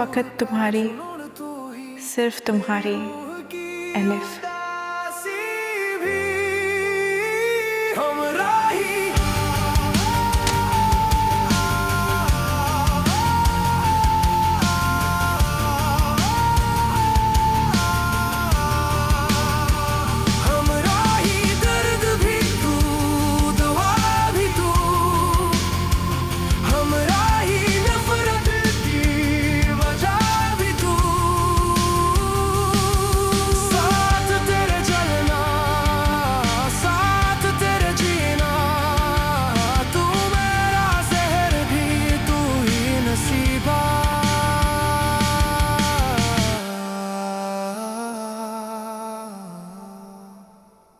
फकत तुम्हारी, सिर्फ तुम्हारी एलिफ।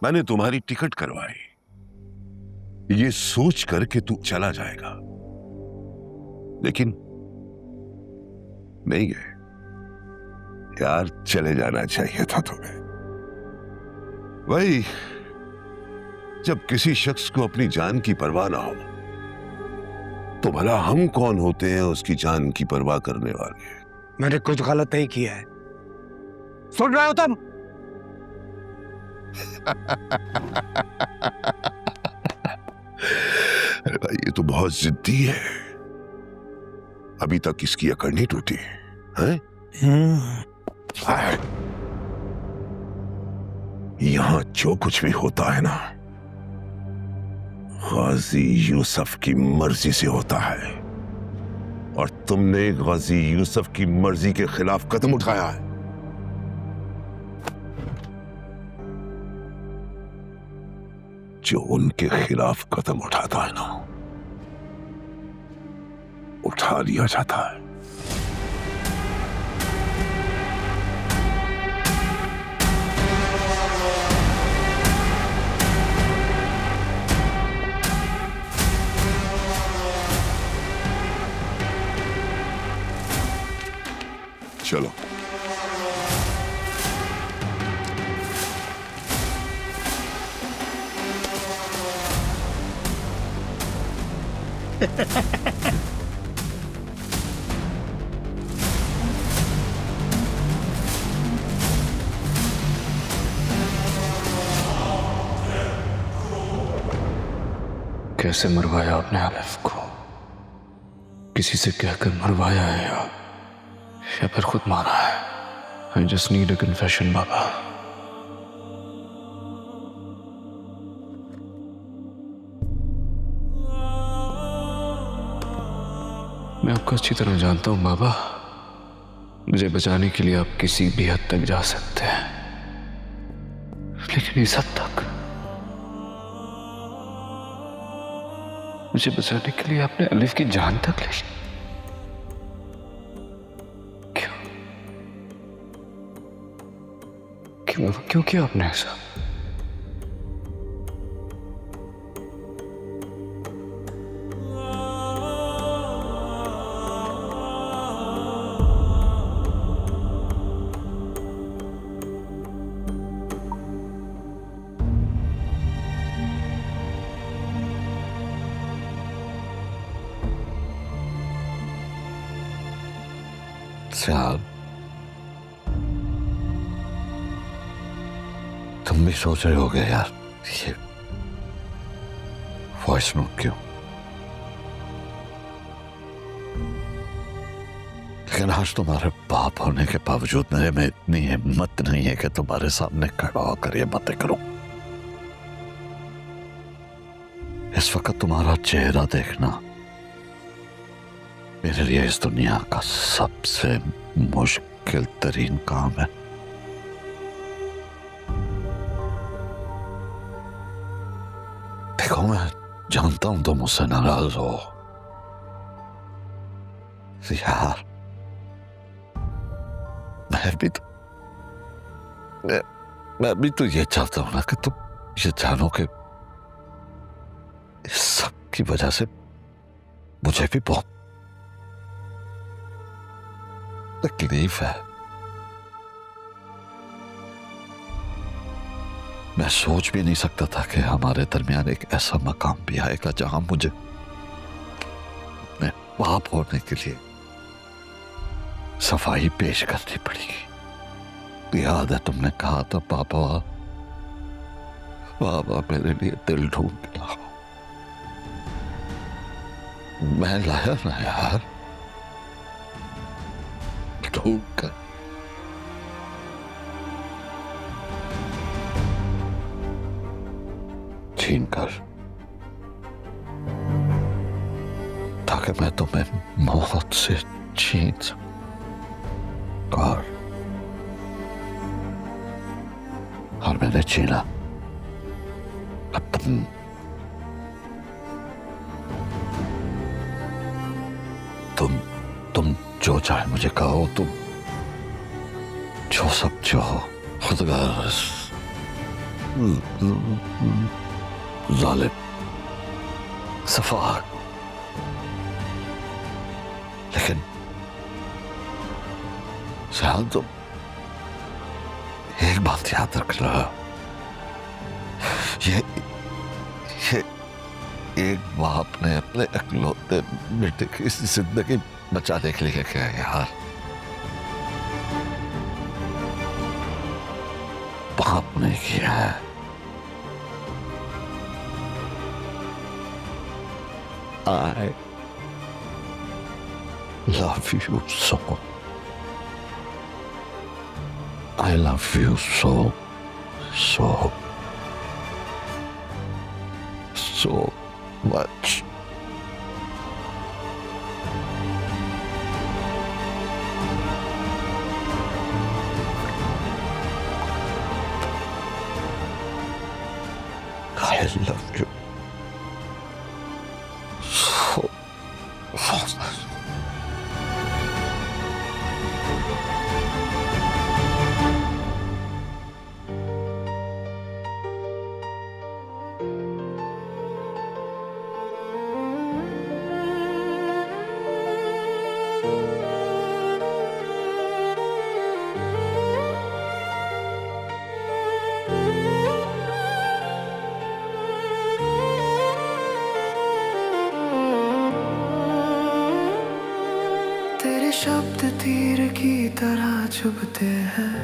मैंने तुम्हारी टिकट करवाई ये सोच कर कि तू चला जाएगा, लेकिन नहीं गए यार। चले जाना चाहिए था तुम्हें। वही जब किसी शख्स को अपनी जान की परवाह ना हो तो भला हम कौन होते हैं उसकी जान की परवाह करने वाले। मैंने कुछ गलत नहीं किया है, सुन रहे हो तुम? अरे भाई ये तो बहुत जिद्दी है, अभी तक इसकी अकड़ नहीं टूटी है? यहां जो कुछ भी होता है ना, गाजी यूसुफ की मर्जी से होता है, और तुमने गाजी यूसुफ की मर्जी के खिलाफ कदम उठाया है। जो उनके खिलाफ कदम उठाता है ना, उठा लिया जाता है। चलो कैसे मरवाया आपने आलिफ को? किसी से कहकर मरवाया है या फिर खुद मारा है? I just need a confession, बाबा। मैं आपको अच्छी तरह जानता हूं बाबा, मुझे बचाने के लिए आप किसी भी हद तक जा सकते हैं, लेकिन इस हद तक मुझे बचाने के लिए आपने अलिफ की जान तक ली। क्यों क्यों क्यों किया आपने ऐसा? यार तुम भी सोच रहे होगे यार ये वॉइस नोट क्यों, लेकिन आज तुम्हारे बाप होने के बावजूद मेरे में इतनी हिम्मत नहीं है कि तुम्हारे सामने खड़ा होकर ये बातें करूं। इस वक्त तुम्हारा चेहरा देखना मेरे लिए इस दुनिया का सबसे मुश्किल तरीन काम है। देखो मैं जानता हूं तुम मुझसे नाराज हो यार, मैं भी तो ये चाहता हूं ना कि तुम ये जानो कि इस सब की वजह से मुझे भी बहुत तकलीफ है। मैं सोच भी नहीं सकता था कि हमारे दरमियान एक ऐसा मकाम भी आएगा जहां मुझे अपने बाप होने के लिए सफाई पेश करनी पड़ेगी। याद है तुमने कहा था पापा बाबा मेरे लिए दिल ढूंढ के लाओ। मैं लाया ना यार, ढूंढ कर। छीन कर, ताकि मैं तुम्हें मौत से छीन सकूं। और मैंने छीना। अब तुम जो चाहे मुझे कहो, तुम जो सब जो हो। खुदगार जालिम सफाक, लेकिन शायद तुम एक बात याद रखना, ये एक बाप ने अपने इकलौते बेटे की जिंदगी बचाने के लिए क्या यार, बाप ने किया है। I love you so. I love you so much. I love you so much. तेरे शब्द तीर की तरह चुभते हैं,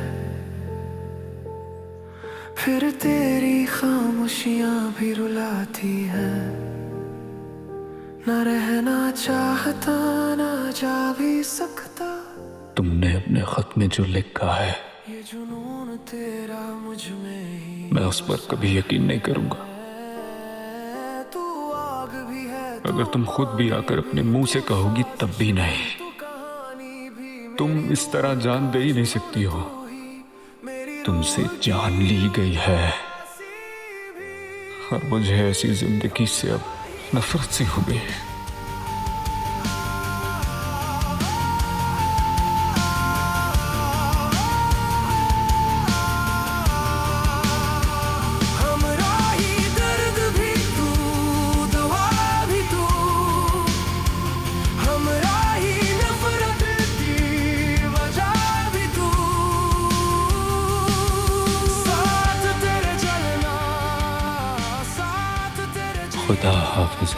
फिर तेरी खामोशियां भी रुलाती हैं। न रहना चाहता, न जा भी सकता। तुमने अपने खत में जो लिखा है, ये जुनून तेरा मुझ में ही, मैं उस पर कभी यकीन नहीं करूंगा। तू आग भी है, अगर तुम खुद भी आकर अपने मुंह से कहोगी तब भी नहीं। तुम इस तरह जान दे ही नहीं सकती हो। तुमसे जान ली गई है और मुझे ऐसी जिंदगी से अब नफरत सी हो गई है। खुदा हाफिज़।